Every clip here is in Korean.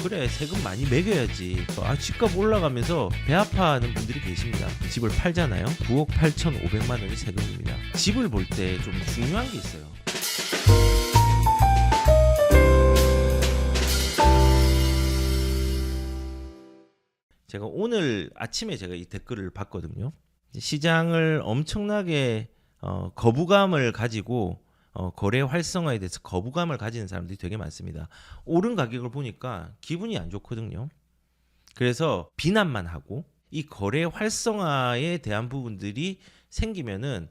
그래 세금 많이 매겨야지. 집값 올라가면서 배 아파하는 분들이 계십니다. 집을 팔잖아요. 9억 8,500만 원이 세금입니다. 집을 볼 때 좀 중요한 게 있어요. 제가 오늘 아침에 제가 이 댓글을 봤거든요. 시장을 엄청나게 거부감을 가지고 거래 활성화에 대해서 거부감을 가지는 사람들이 되게 많습니다. 오른 가격을 보니까 기분이 안 좋거든요. 그래서 비난만 하고 이 거래 활성화에 대한 부분들이 생기면은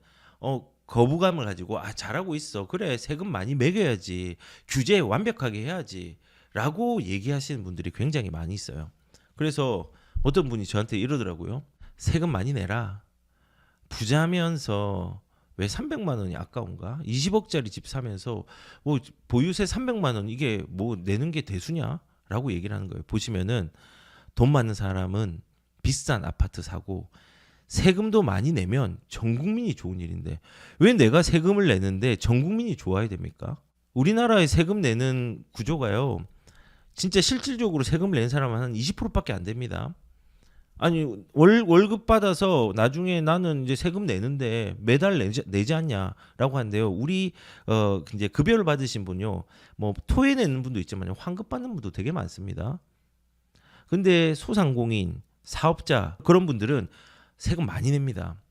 거부감을 가지고 잘하고 있어. 그래 세금 많이 매겨야지. 규제 완벽하게 해야지. 라고 얘기하시는 분들이 굉장히 많이 있어요. 그래서 어떤 분이 저한테 이러더라고요. 세금 많이 내라. 부자면서 왜 300만 원이 아까운가? 20억짜리 집 사면서 뭐 보유세 300만 원 이게 뭐 내는 게 대수냐? 라고 얘기를 하는 거예요. 보시면은 돈 많은 사람은 비싼 아파트 사고 세금도 많이 내면 전 국민이 좋은 일인데 왜 내가 세금을 내는데 전 국민이 좋아야 됩니까? 우리나라의 세금 내는 구조가요. 진짜 실질적으로 세금을 내는 사람은 한 20%밖에 안 됩니다. 아니 월급 받아서 나중에 나는 이제 세금 내는데 매달 내지 않냐라고 하는데요. 우리 이제 급여를 받으신 분요. 뭐 토해 내는 분도 있지만 환급 받는 분도 되게 많습니다. 근데 소상공인, 사업자 그런 분들은 세금 많이 냅니다.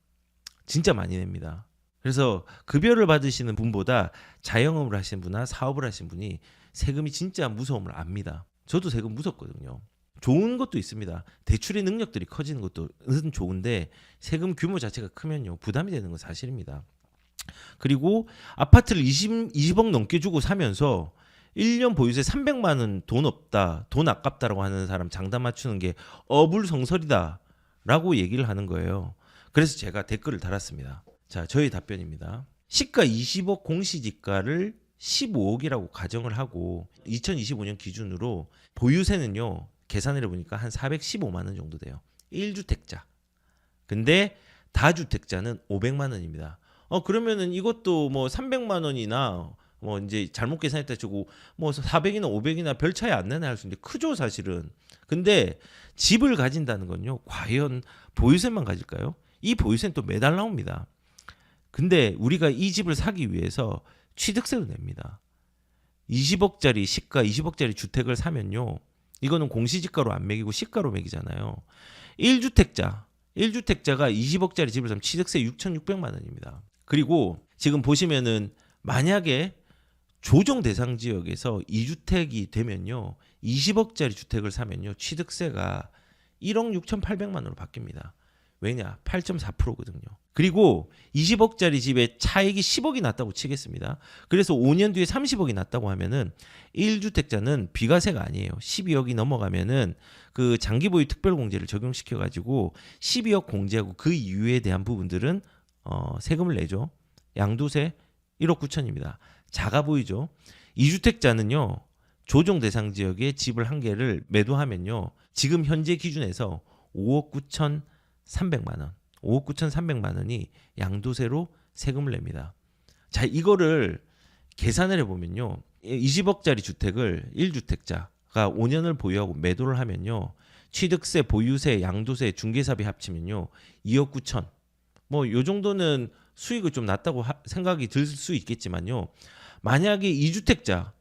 진짜 많이 냅니다. 그래서 급여를 받으시는 분보다 자영업을 하시는 분이나 사업을 하시는 분이 세금이 진짜 무서움을 압니다. 저도 세금 무섭거든요. 좋은 것도 있습니다. 대출의 능력들이 커지는 것도 좋은데 세금 규모 자체가 크면요 부담이 되는 건 사실입니다. 그리고 아파트를 20억 넘게 주고 사면서 1년 보유세 300만 원 돈 없다, 돈 아깝다라고 하는 사람 장단 맞추는 게 어불성설이다라고 얘기를 하는 거예요. 그래서 제가 댓글을 달았습니다. 자, 저의 답변입니다. 시가 20억 공시지가를 15억이라고 가정을 하고 2025년 기준으로 보유세는요. 계산을 해보니까 한 415만 원 정도 돼요. 1주택자. 근데 다주택자는 500만 원입니다. 그러면은 이것도 뭐 300만 원이나 뭐 이제 잘못 계산했다 치고 뭐 400이나 500이나 별 차이 안 나네 할 수 있는데 크죠 사실은. 근데 집을 가진다는 건요. 과연 보유세만 가질까요? 이 보유세는 또 매달 나옵니다. 근데 우리가 이 집을 사기 위해서 취득세도 냅니다. 20억짜리 시가 20억짜리 주택을 사면요. 이거는 공시지가로 안 매기고 시가로 매기잖아요. 1주택자가 20억짜리 집을 사면 취득세 6,600만 원입니다. 그리고 지금 보시면은 만약에 조정 대상 지역에서 2주택이 되면요. 20억짜리 주택을 사면요. 취득세가 1억 6,800만 원으로 바뀝니다. 왜냐? 8.4%거든요. 그리고 20억짜리 집에 차익이 10억이 났다고 치겠습니다. 그래서 5년 뒤에 30억이 났다고 하면은 1주택자는 비과세가 아니에요. 12억이 넘어가면은 그 장기보유 특별공제를 적용시켜 가지고 12억 공제하고 그 이유에 대한 부분들은 세금을 내죠. 양도세 1억 9천입니다. 작아 보이죠? 2주택자는요. 조정 대상 지역에 집을 한 개를 매도하면요. 지금 현재 기준에서 5억 9천 300만 원, 5억 9,300만 원이 양도세로 세금을 냅니다. 자, 이거를 계산을 해보면요. 20억짜리 주택을 1주택자가 5년을 보유하고 매도를 하면요. 취득세, 보유세, 양도세, 중개사비 합치면요. 2억 9천. 뭐 요 정도는 수익을 좀 낮다고 생각이 들 수 있겠지만요. 만약에 2주택자,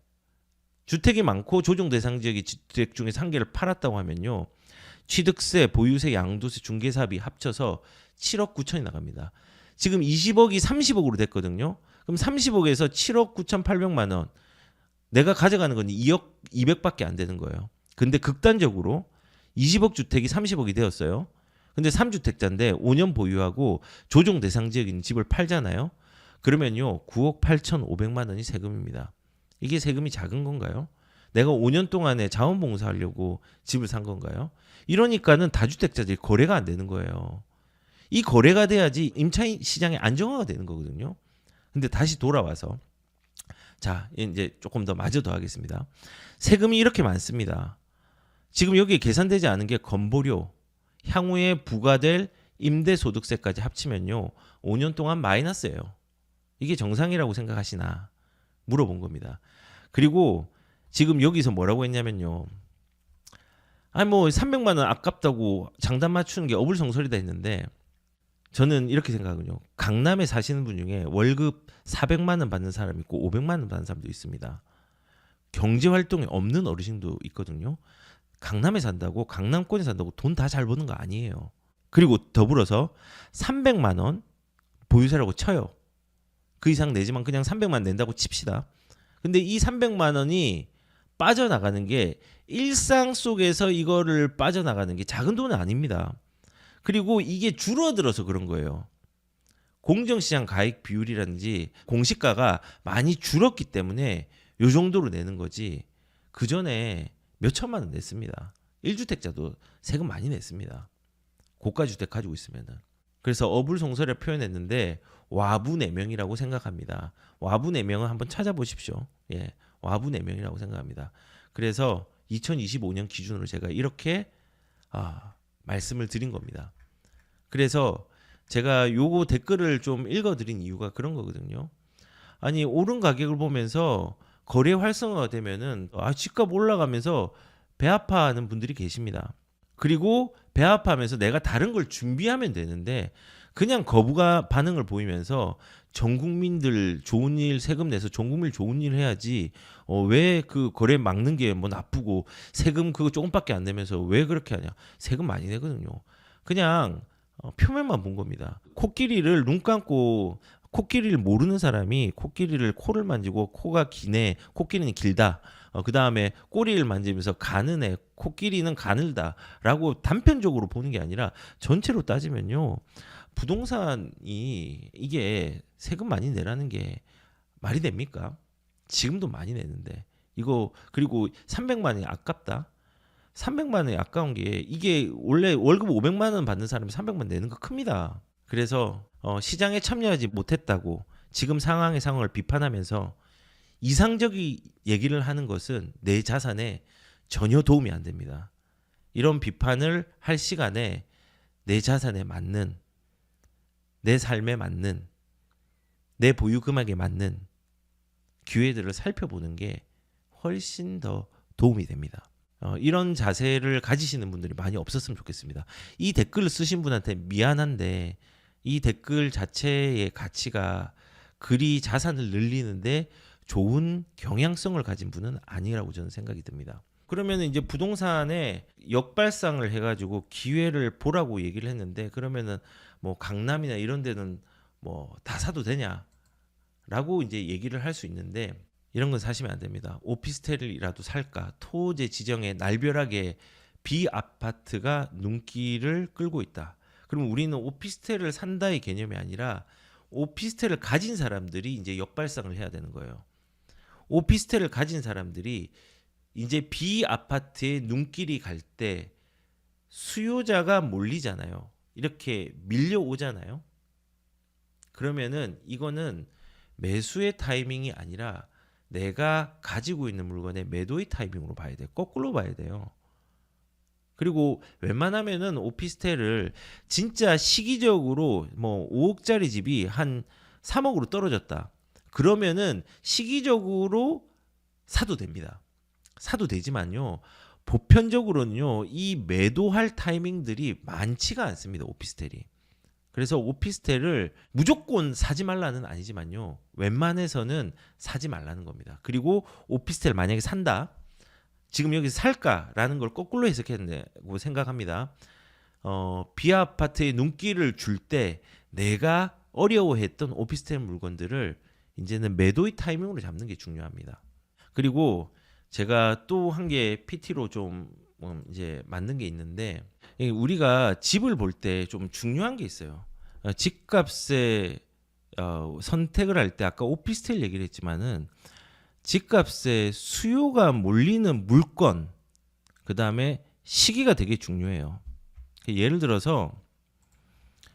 주택이 많고 조정 대상 지역의 주택 중에서 한 개를 팔았다고 하면요. 취득세, 보유세, 양도세, 중개사비 합쳐서 7억 9천이 나갑니다. 지금 20억이 30억으로 됐거든요. 그럼 30억에서 7억 9,800만 원. 내가 가져가는 건 2억 200밖에 안 되는 거예요. 근데 극단적으로 20억 주택이 30억이 되었어요. 근데 3주택자인데 5년 보유하고 조정 대상 지역에 있는 집을 팔잖아요. 그러면요. 9억 8,500만 원이 세금입니다. 이게 세금이 작은 건가요? 내가 5년 동안에 자원봉사하려고 집을 산 건가요? 이러니까는 다주택자들이 거래가 안 되는 거예요. 이 거래가 돼야지 임차 시장의 안정화가 되는 거거든요. 근데 다시 돌아와서 자 이제 조금 더 마저 더 하겠습니다. 세금이 이렇게 많습니다. 지금 여기에 계산되지 않은 게 건보료, 향후에 부과될 임대소득세까지 합치면요. 5년 동안 마이너스예요. 이게 정상이라고 생각하시나 물어본 겁니다. 그리고 지금 여기서 뭐라고 했냐면요. 아니 뭐 300만 원 아깝다고 장단 맞추는 게 어불성설이다 했는데 저는 이렇게 생각하거든요. 강남에 사시는 분 중에 월급 400만 원 받는 사람 있고 500만 원 받는 사람도 있습니다. 경제 활동이 없는 어르신도 있거든요. 강남에 산다고 강남권에 산다고 돈 다 잘 버는 거 아니에요. 그리고 더불어서 300만 원 보유세라고 쳐요. 그 이상 내지만 그냥 300만 낸다고 칩시다. 근데 이 300만 원이 빠져나가는 게 일상 속에서 이거를 빠져나가는 게 작은 돈은 아닙니다. 그리고 이게 줄어들어서 그런 거예요. 공정시장 가액 비율이라든지 공시가가 많이 줄었기 때문에 요 정도로 내는 거지. 그 전에 몇 천만 원 냈습니다. 1주택자도 세금 많이 냈습니다. 고가주택 가지고 있으면은. 그래서 어불성설에 표현했는데 와부내명이라고 생각합니다. 와부내명은 한번 찾아보십시오. 예, 와부내명이라고 생각합니다. 그래서 2025년 기준으로 제가 이렇게 말씀을 드린 겁니다. 그래서 제가 요거 댓글을 좀 읽어드린 이유가 그런 거거든요. 아니 오른 가격을 보면서 거래 활성화가 되면은 집값 올라가면서 배 아파하는 분들이 계십니다. 그리고 배 아파하면서 내가 다른 걸 준비하면 되는데 그냥 거부가 반응을 보이면서 전 국민들 좋은 일 세금 내서 전 국민 좋은 일 해야지 왜 그 거래 막는 게 뭐 나쁘고 세금 그거 조금밖에 안 내면서 왜 그렇게 하냐. 세금 많이 내거든요. 그냥 표면만 본 겁니다. 코끼리를 눈 감고 코끼리를 모르는 사람이 코끼리를 코를 만지고 코가 기네 코끼리는 길다. 그 다음에 꼬리를 만지면서 가느네 코끼리는 가늘다라고 단편적으로 보는 게 아니라 전체로 따지면요. 부동산이 이게 세금 많이 내라는 게 말이 됩니까? 지금도 많이 내는데 이거 그리고 300만 원이 아깝다. 300만 원이 아까운 게 이게 원래 월급 500만 원 받는 사람이 300만 원 내는 거 큽니다. 그래서 시장에 참여하지 못했다고 지금 상황을 비판하면서 이상적인 얘기를 하는 것은 내 자산에 전혀 도움이 안 됩니다. 이런 비판을 할 시간에 내 자산에 맞는 내 삶에 맞는 내 보유 금액에 맞는 기회들을 살펴보는 게 훨씬 더 도움이 됩니다. 이런 자세를 가지시는 분들이 많이 없었으면 좋겠습니다. 이 댓글을 쓰신 분한테 미안한데 이 댓글 자체의 가치가 그리 자산을 늘리는데 좋은 경향성을 가진 분은 아니라고 저는 생각이 듭니다. 그러면 이제 부동산에 역발상을 해가지고 기회를 보라고 얘기를 했는데 그러면은 뭐 강남이나 이런 데는 뭐 다 사도 되냐라고 이제 얘기를 할 수 있는데 이런 건 사시면 안 됩니다. 오피스텔이라도 살까? 토지 지정에 날벼락에 비아파트가 눈길을 끌고 있다. 그럼 우리는 오피스텔을 산다의 개념이 아니라 오피스텔을 가진 사람들이 이제 역발상을 해야 되는 거예요. 오피스텔을 가진 사람들이 이제 비아파트에 눈길이 갈 때 수요자가 몰리잖아요. 이렇게 밀려오잖아요. 그러면은 이거는 매수의 타이밍이 아니라 내가 가지고 있는 물건의 매도의 타이밍으로 봐야 돼요. 거꾸로 봐야 돼요. 그리고 웬만하면은 오피스텔을 진짜 시기적으로 뭐 5억짜리 집이 한 3억으로 떨어졌다. 그러면은 시기적으로 사도 됩니다. 사도 되지만요. 보편적으로는요. 이 매도할 타이밍들이 많지가 않습니다. 오피스텔이. 그래서 오피스텔을 무조건 사지 말라는 아니지만요. 웬만해서는 사지 말라는 겁니다. 그리고 오피스텔 만약에 산다. 지금 여기서 살까라는 걸 거꾸로 해석했다고 생각합니다. 비아파트에 눈길을 줄 때 내가 어려워했던 오피스텔 물건들을 이제는 매도의 타이밍으로 잡는 게 중요합니다. 그리고 제가 또 한 개 PT로 좀 이제 만든 게 있는데 우리가 집을 볼 때 좀 중요한 게 있어요. 집값에 선택을 할 때 아까 오피스텔 얘기를 했지만은 집값에 수요가 몰리는 물건 그 다음에 시기가 되게 중요해요. 예를 들어서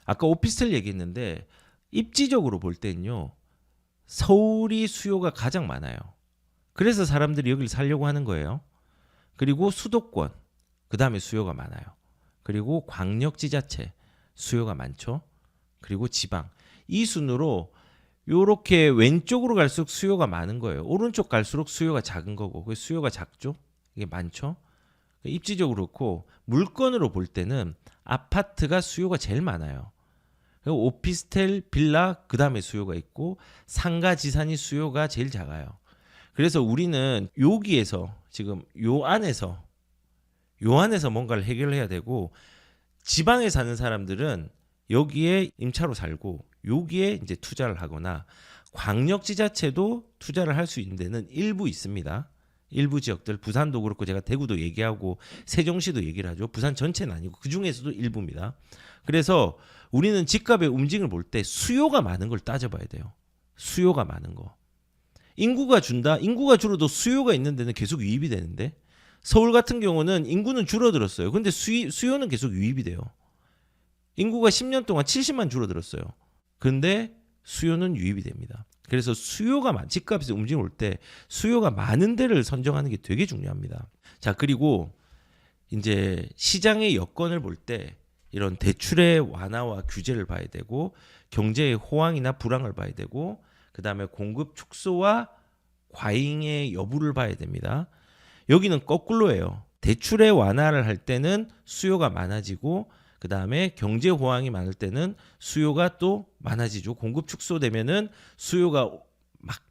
아까 오피스텔 얘기했는데 입지적으로 볼 때는요. 서울이 수요가 가장 많아요. 그래서 사람들이 여기를 살려고 하는 거예요. 그리고 수도권 그 다음에 수요가 많아요. 그리고 광역지자체 수요가 많죠. 그리고 지방 이 순으로 요렇게 왼쪽으로 갈수록 수요가 많은 거예요. 오른쪽 갈수록 수요가 작은 거고 그 수요가 작죠. 이게 많죠. 입지적으로 그렇고 물건으로 볼 때는 아파트가 수요가 제일 많아요. 그리고 오피스텔, 빌라 그다음에 수요가 있고 상가 지산이 수요가 제일 작아요. 그래서 우리는 여기에서 지금 요 안에서 뭔가를 해결해야 되고 지방에 사는 사람들은 여기에 임차로 살고 여기에 이제 투자를 하거나 광역지자체도 투자를 할 수 있는 데는 일부 있습니다. 일부 지역들 부산도 그렇고 제가 대구도 얘기하고 세종시도 얘기를 하죠. 부산 전체는 아니고 그 중에서도 일부입니다. 그래서 우리는 집값의 움직임을 볼 때 수요가 많은 걸 따져봐야 돼요. 수요가 많은 거. 인구가 준다. 인구가 줄어도 수요가 있는 데는 계속 유입이 되는데 서울 같은 경우는 인구는 줄어들었어요. 근데 수요는 계속 유입이 돼요. 인구가 10년 동안 70만 줄어들었어요. 근데 수요는 유입이 됩니다. 그래서 집값에서 움직임 올 때 수요가 많은 데를 선정하는 게 되게 중요합니다. 자, 그리고 이제 시장의 여건을 볼 때 이런 대출의 완화와 규제를 봐야 되고 경제의 호황이나 불황을 봐야 되고 그다음에 공급 축소와 과잉의 여부를 봐야 됩니다. 여기는 거꾸로예요. 대출의 완화를 할 때는 수요가 많아지고 그다음에 경제 호황이 많을 때는 수요가 또 많아지죠. 공급 축소되면은 수요가 막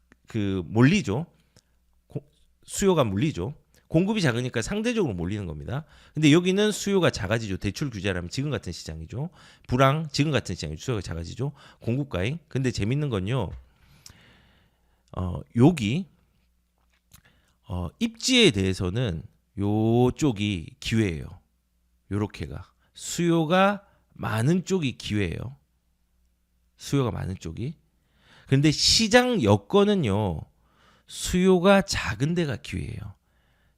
몰리죠. 수요가 몰리죠. 공급이 작으니까 상대적으로 몰리는 겁니다. 근데 여기는 수요가 작아지죠. 대출 규제라면 지금 같은 시장이죠. 불황 지금 같은 시장이죠. 수요가 작아지죠. 공급 과잉. 근데 재밌는 건요. 여기 입지에 대해서는 요쪽이 기회예요. 요렇게가 수요가 많은 쪽이 기회예요. 수요가 많은 쪽이. 근데 시장 여건은요. 수요가 작은 데가 기회예요.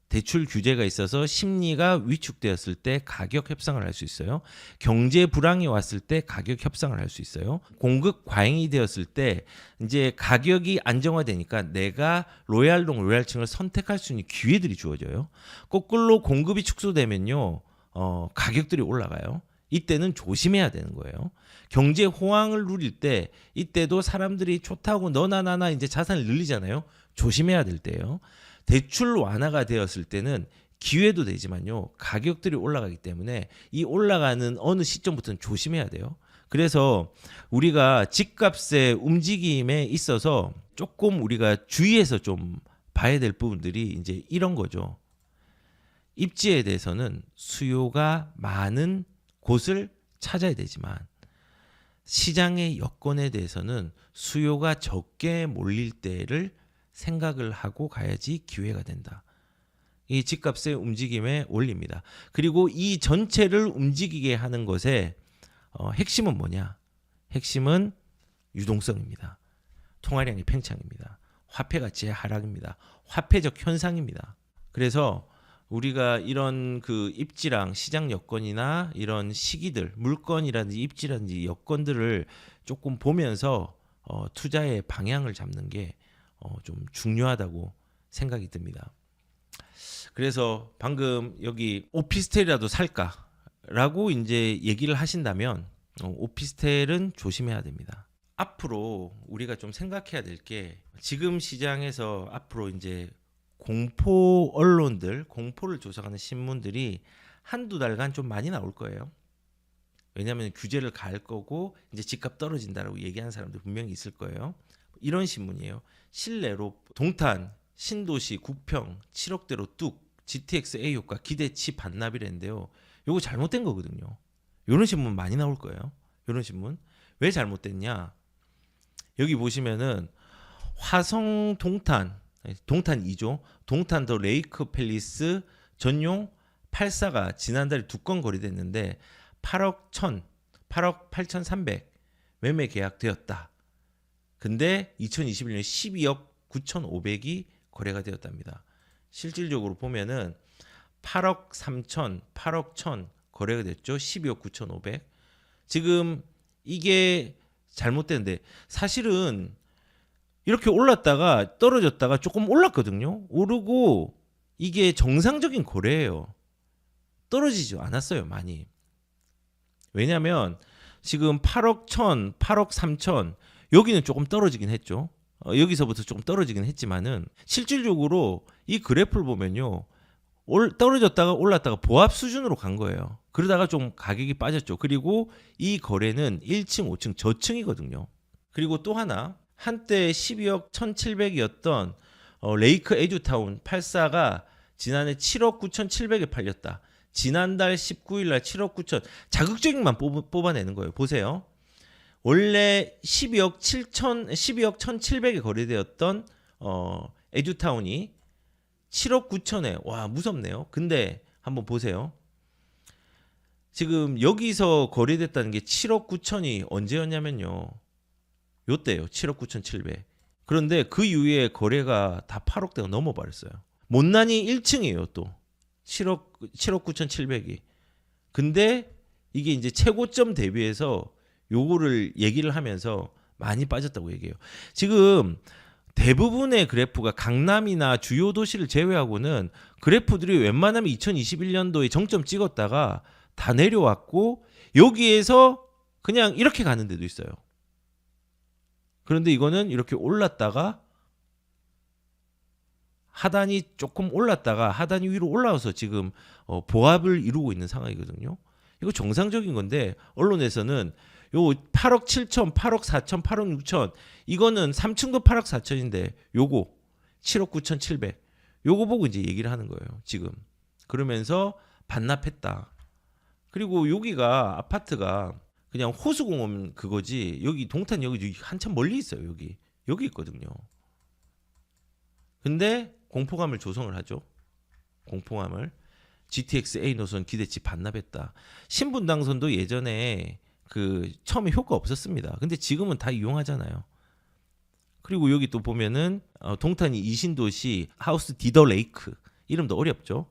대출 규제가 있어서 심리가 위축되었을 때 가격 협상을 할 수 있어요. 경제 불황이 왔을 때 가격 협상을 할 수 있어요. 공급 과잉이 되었을 때 이제 가격이 안정화되니까 내가 로얄층을 선택할 수 있는 기회들이 주어져요. 거꾸로 공급이 축소되면요. 가격들이 올라가요. 이때는 조심해야 되는 거예요. 경제 호황을 누릴 때 이때도 사람들이 좋다고 너나 나나 이제 자산을 늘리잖아요. 조심해야 될 때예요. 대출 완화가 되었을 때는 기회도 되지만요. 가격들이 올라가기 때문에 이 올라가는 어느 시점부터는 조심해야 돼요. 그래서 우리가 집값의 움직임에 있어서 조금 우리가 주의해서 좀 봐야 될 부분들이 이제 이런 거죠. 입지에 대해서는 수요가 많은 곳을 찾아야 되지만 시장의 여건에 대해서는 수요가 적게 몰릴 때를 생각을 하고 가야지 기회가 된다. 이 집값의 움직임에 올립니다. 그리고 이 전체를 움직이게 하는 것의 핵심은 뭐냐? 핵심은 유동성입니다. 통화량의 팽창입니다. 화폐 가치의 하락입니다. 화폐적 현상입니다. 그래서 우리가 이런 입지랑 시장 여건이나 이런 시기들, 물건이라든지 입지라든지 여건들을 조금 보면서 투자의 방향을 잡는 게 좀 중요하다고 생각이 듭니다. 그래서 방금 여기 오피스텔이라도 살까라고 이제 얘기를 하신다면 오피스텔은 조심해야 됩니다. 앞으로 우리가 좀 생각해야 될 게 지금 시장에서 앞으로 이제 공포 언론들, 공포를 조성하는 신문들이 한두 달간 좀 많이 나올 거예요. 왜냐하면 규제를 가할 거고 이제 집값 떨어진다라고 얘기하는 사람들 분명히 있을 거예요. 이런 신문이에요. 실내로 동탄, 신도시, 구평, 7억대로 뚝, GTX A 효과, 기대치 반납이랬는데요. 요거 잘못된 거거든요. 이런 신문 많이 나올 거예요. 이런 신문. 왜 잘못됐냐? 여기 보시면은 화성 동탄 2조, 동탄 더 레이크 팰리스 전용 84가 지난달에 2건 거래됐는데 8억 8,300 매매 계약되었다. 근데 2021년 12억 9,500이 거래가 되었답니다. 실질적으로 보면은 8억 3천, 8억 1천 거래가 됐죠. 12억 9,500. 지금 이게 잘못됐는데 사실은 이렇게 올랐다가 떨어졌다가 조금 올랐거든요. 오르고 이게 정상적인 거래예요. 떨어지지 않았어요, 많이. 왜냐하면 지금 8억 1천, 8억 3천 여기는 조금 떨어지긴 했죠. 여기서부터 조금 떨어지긴 했지만은 실질적으로 이 그래프를 보면요. 떨어졌다가 올랐다가 보합 수준으로 간 거예요. 그러다가 좀 가격이 빠졌죠. 그리고 이 거래는 1층, 5층 저층이거든요. 그리고 또 하나 한때 12억 1,700이었던 레이크 에듀타운 84가 지난해 7억 9,700에 팔렸다. 지난달 19일 날 7억 9천 자극적인만 뽑아내는 거예요. 보세요. 원래 12억 1,700에 거래되었던 에듀타운이 7억 9천에 와 무섭네요. 근데 한번 보세요. 지금 여기서 거래됐다는 게 7억 9천이 언제였냐면요. 요때요. 7억 9,700. 그런데 그 이후에 거래가 다 8억대가 넘어버렸어요. 못난이 1층이에요. 또 7억 9,700이. 근데 이게 이제 최고점 대비해서 요거를 얘기를 하면서 많이 빠졌다고 얘기해요. 지금 대부분의 그래프가 강남이나 주요 도시를 제외하고는 그래프들이 웬만하면 2021년도에 정점 찍었다가 다 내려왔고 여기에서 그냥 이렇게 가는 데도 있어요. 그런데 이거는 이렇게 올랐다가 하단이 조금 올랐다가 하단이 위로 올라와서 지금 보합을 이루고 있는 상황이거든요. 이거 정상적인 건데 언론에서는 요 8억 7천, 8억 4천, 8억 6천 이거는 3층도 8억 4천인데 요거 7억 9천 7백 요거 보고 이제 얘기를 하는 거예요. 지금 그러면서 반납했다. 그리고 여기가 아파트가 그냥 호수공원 그거지 여기 동탄역이 한참 멀리 있어요. 여기 있거든요. 근데 공포감을 조성을 하죠. 공포감을 GTX A 노선 기대치 반납했다. 신분당선도 예전에 그 처음에 효과 없었습니다. 근데 지금은 다 이용하잖아요. 그리고 여기 또 보면은 동탄이 이신도시 하우스 디더 레이크 이름도 어렵죠.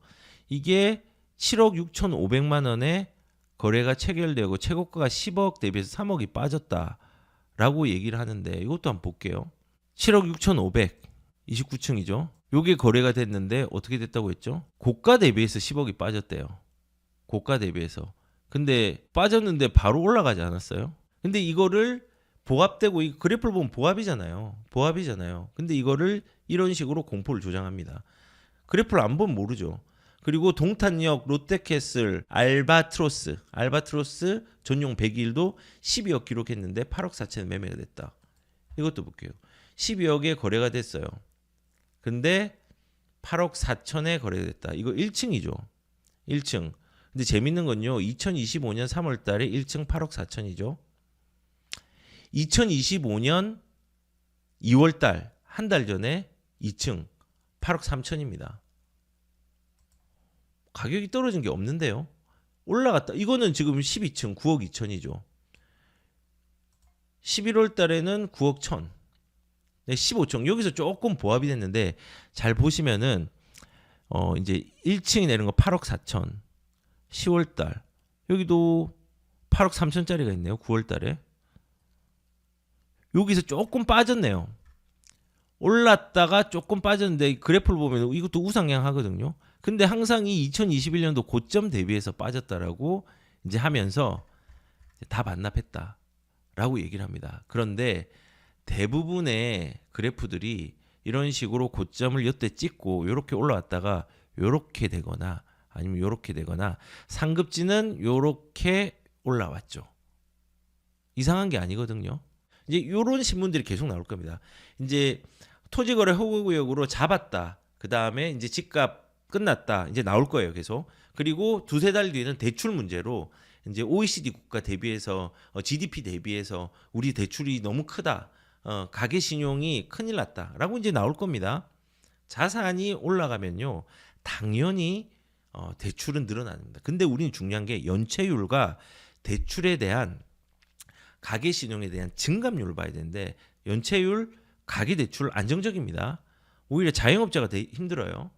이게 7억 6,500만 원에 거래가 체결되고 최고가가 10억 대비해서 3억이 빠졌다라고 얘기를 하는데 이것도 한번 볼게요. 7억 6,500 29층이죠. 요게 거래가 됐는데 어떻게 됐다고 했죠? 고가 대비해서 10억이 빠졌대요. 고가 대비해서. 근데 빠졌는데 바로 올라가지 않았어요. 근데 이거를 보합되고 이 그래프를 보면 보합이잖아요. 근데 이거를 이런 식으로 공포를 조장합니다. 그래프를 안 보면 모르죠. 그리고 동탄역, 롯데캐슬, 알바트로스 전용 100일도 12억 기록했는데 8억 4천에 매매가 됐다. 이것도 볼게요. 12억에 거래가 됐어요. 근데 8억 4천에 거래됐다. 이거 1층이죠. 1층. 근데 재밌는 건요. 2025년 3월 달에 1층 8억 4천이죠. 2025년 2월 달, 한 달 전에 2층 8억 3천입니다. 가격이 떨어진 게 없는데요. 올라갔다. 이거는 지금 12층 9억 2천이죠. 11월 달에는 9억 1천. 네, 15층. 여기서 조금 보합이 됐는데 잘 보시면은 이제 1층이 내린 거 8억 4천. 10월 달. 여기도 8억 3천짜리가 있네요. 9월 달에. 여기서 조금 빠졌네요. 올랐다가 조금 빠졌는데 그래프를 보면 이것도 우상향 하거든요. 근데 항상 이 2021년도 고점 대비해서 빠졌다라고 이제 하면서 다 반납했다라고 얘기를 합니다. 그런데 대부분의 그래프들이 이런 식으로 고점을 이때 찍고 이렇게 올라왔다가 이렇게 되거나 아니면 이렇게 되거나 상급지는 이렇게 올라왔죠. 이상한 게 아니거든요. 이제 이런 신문들이 계속 나올 겁니다. 이제 토지거래 허가구역으로 잡았다. 그 다음에 이제 집값 끝났다. 이제 나올 거예요, 계속. 그리고 두세 달 뒤에는 대출 문제로 이제 OECD 국가 대비해서 GDP 대비해서 우리 대출이 너무 크다. 가계 신용이 큰일 났다라고 이제 나올 겁니다. 자산이 올라가면요, 당연히 대출은 늘어납니다. 근데 우리는 중요한 게 연체율과 대출에 대한 가계 신용에 대한 증감률을 봐야 되는데 연체율, 가계 대출 안정적입니다. 오히려 자영업자가 힘들어요.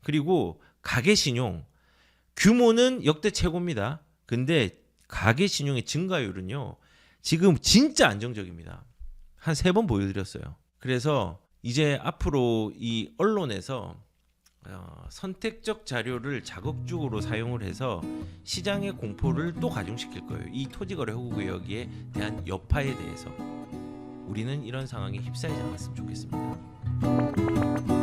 그리고 가계 신용 규모는 역대 최고입니다. 근데 가계 신용의 증가율은요, 지금 진짜 안정적입니다. 한 3번 보여드렸어요. 그래서 이제 앞으로 이 언론에서 선택적 자료를 자극적으로 사용을 해서 시장의 공포를 또 가중시킬 거예요. 이 토지거래 허구구역에 대한 여파에 대해서 우리는 이런 상황에 휩싸이지 않았으면 좋겠습니다.